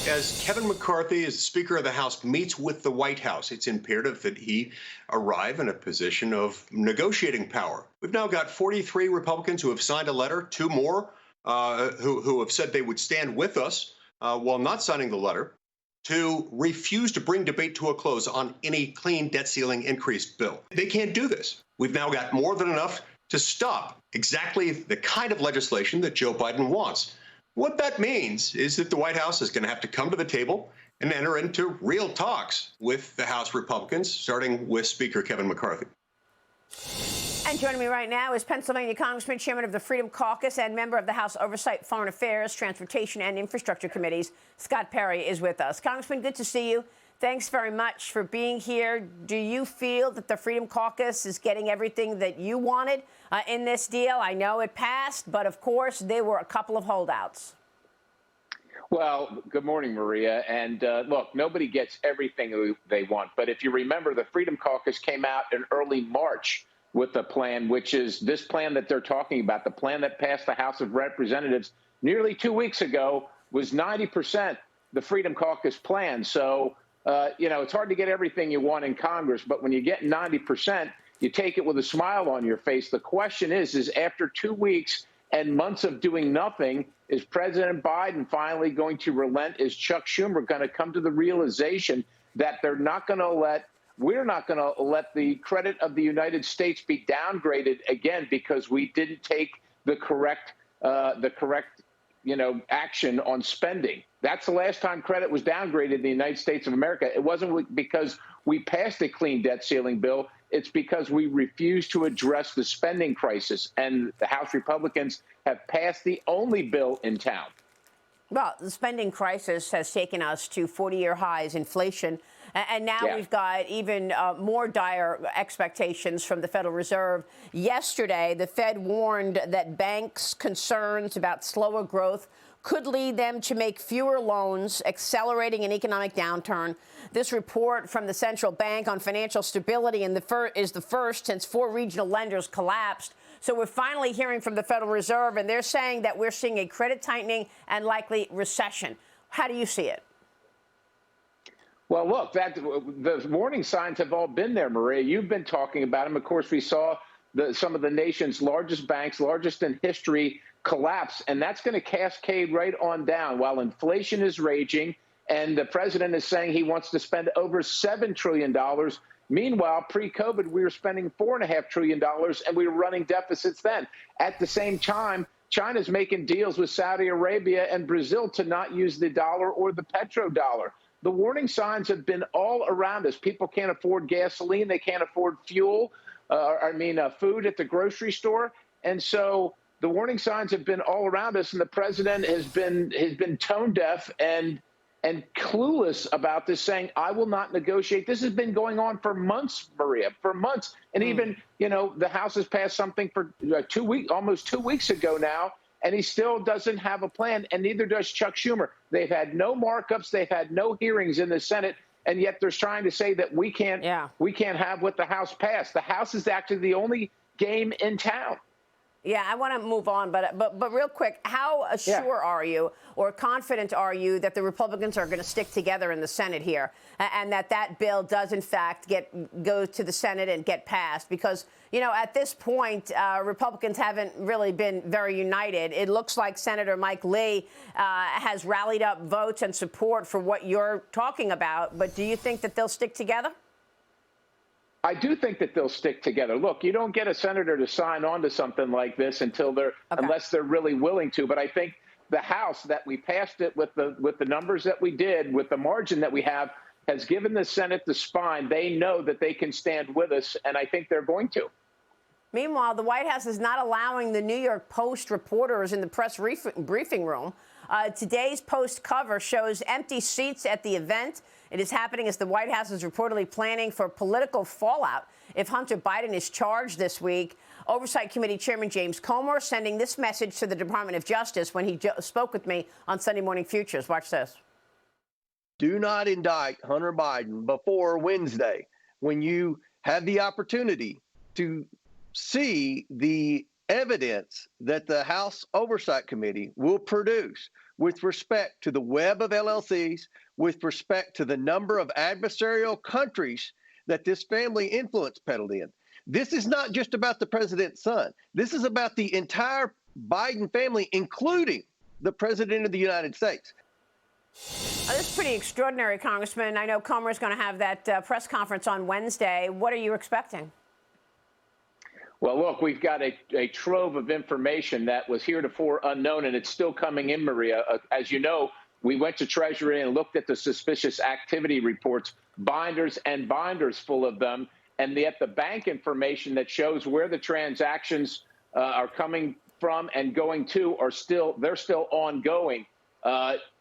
As Kevin McCarthy, as the Speaker of the House, meets with the White House, it's imperative that he arrive in a position of negotiating power. We've now got 43 Republicans who have signed a letter, two more who have said they would stand with us while not signing the letter, to refuse to bring debate to a close on any clean debt ceiling increase bill. They can't do this. We've now got more than enough to stop exactly the kind of legislation that Joe Biden wants. What that means is that the White House is going to have to come to the table and enter into real talks with the House Republicans, starting with Speaker Kevin McCarthy. And joining me right now is Pennsylvania Congressman, Chairman of the Freedom Caucus, and member of the House Oversight, Foreign Affairs, Transportation, and Infrastructure Committees. Scott Perry is with us. Congressman, good to see you. Thanks very much for being here. Do you feel that the Freedom Caucus is getting everything that you wanted in this deal? I know it passed, but of course, there were a couple of holdouts. Well, good morning, Maria. And look, nobody gets everything they want. But if you remember, the Freedom Caucus came out in early March with a plan, which is this plan that they're talking about. The plan that passed the House of Representatives nearly 2 weeks ago was 90% the Freedom Caucus plan. So, it's hard to get everything you want in Congress, but when you get 90%, you take it with a smile on your face. The question is after 2 weeks and months of doing nothing, is President Biden finally going to relent? Is Chuck Schumer going to come to the realization that we're not going to let the credit of the United States be downgraded again because we didn't take the correct action on spending? That's the last time credit was downgraded in the United States of America. It wasn't because we passed a clean debt ceiling bill. It's because we refused to address the spending crisis. And the House Republicans have passed the only bill in town. Well, the spending crisis has taken us to 40-year highs inflation. And now we've got even more dire expectations from the Federal Reserve. Yesterday, the Fed warned that banks' concerns about slower growth could lead them to make fewer loans, accelerating an economic downturn. This report from the central bank on financial stability is the first since 4 regional lenders collapsed. So we're finally hearing from the Federal Reserve, and they're saying that we're seeing a credit tightening and likely recession. How do you see it? Well, look, the warning signs have all been there, Maria. You've been talking about them. Of course, we saw some of the nation's largest banks, largest in history, collapse, and that's going to cascade right on down while inflation is raging and the president is saying he wants to spend over $7 trillion. Meanwhile, pre-COVID, we were spending $4.5 trillion and we were running deficits then. At the same time, China's making deals with Saudi Arabia and Brazil to not use the dollar or the petrodollar. The warning signs have been all around us. People can't afford gasoline. They can't afford fuel, food at the grocery store. And so the warning signs have been all around us, and the president has been tone deaf and clueless about this, saying, I will not negotiate. This has been going on for months, Maria, for months. And even, the House has passed something for almost 2 weeks ago now, and he still doesn't have a plan, and neither does Chuck Schumer. They've had no markups. They've had no hearings in the Senate, and yet they're trying to say that we can't have what the House passed. The House is actually the only game in town. Yeah, I want to move on, but real quick, how sure are you or confident are you that the Republicans are going to stick together in the Senate here and that bill does, in fact, go to the Senate and get passed? Because, at this point, Republicans haven't really been very united. It looks like Senator Mike Lee has rallied up votes and support for what you're talking about. But do you think that they'll stick together? I do think that they'll stick together. Look, you don't get a senator to sign on to something like this unless they're really willing to. But I think the House, that we passed it with the numbers that we did, with the margin that we have, has given the Senate the spine. They know that they can stand with us, and I think they're going to. Meanwhile, the White House is not allowing the New York Post reporters in the press briefing room. Today's Post cover shows empty seats at the event. It is happening as the White House is reportedly planning for political fallout if Hunter Biden is charged this week. Oversight Committee Chairman James Comer sending this message to the Department of Justice when he spoke with me on Sunday Morning Futures. Watch this. Do not indict Hunter Biden before Wednesday, when you have the opportunity to see the evidence that the House Oversight Committee will produce, with respect to the web of LLCs, with respect to the number of adversarial countries that this family influence peddled in. This is not just about the president's son. This is about the entire Biden family, including the president of the United States. This is pretty extraordinary, Congressman. I know Comer's going to have that press conference on Wednesday. What are you expecting? Well, look, we've got a trove of information that was heretofore unknown, and it's still coming in, Maria. As you know, we went to Treasury and looked at the suspicious activity reports, binders and binders full of them, and yet the bank information that shows where the transactions are coming from and going to they're still ongoing.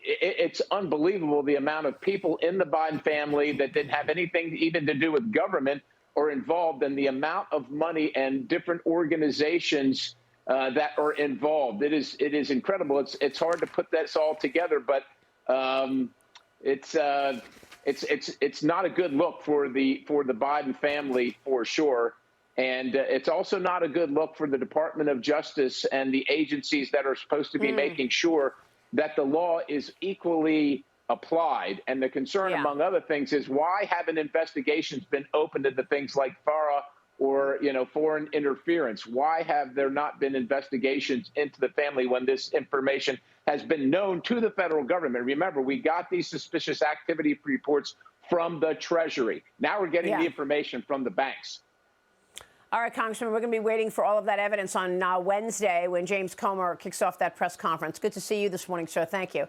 It's unbelievable the amount of people in the Biden family that didn't have anything even to do with government are involved, and the amount of money and different organizations that are involved. It is incredible. It's hard to put this all together, but it's not a good look for the Biden family for sure. And it's also not a good look for the Department of Justice and the agencies that are supposed to be making sure that the law is equally applied. And the concern, among other things, is why haven't investigations been opened into things like FARA or, foreign interference? Why have there not been investigations into the family when this information has been known to the federal government? Remember, we got these suspicious activity reports from the Treasury. Now we're getting the information from the banks. All right, Congressman, we're going to be waiting for all of that evidence on Wednesday when James Comer kicks off that press conference. Good to see you this morning, sir. Thank you.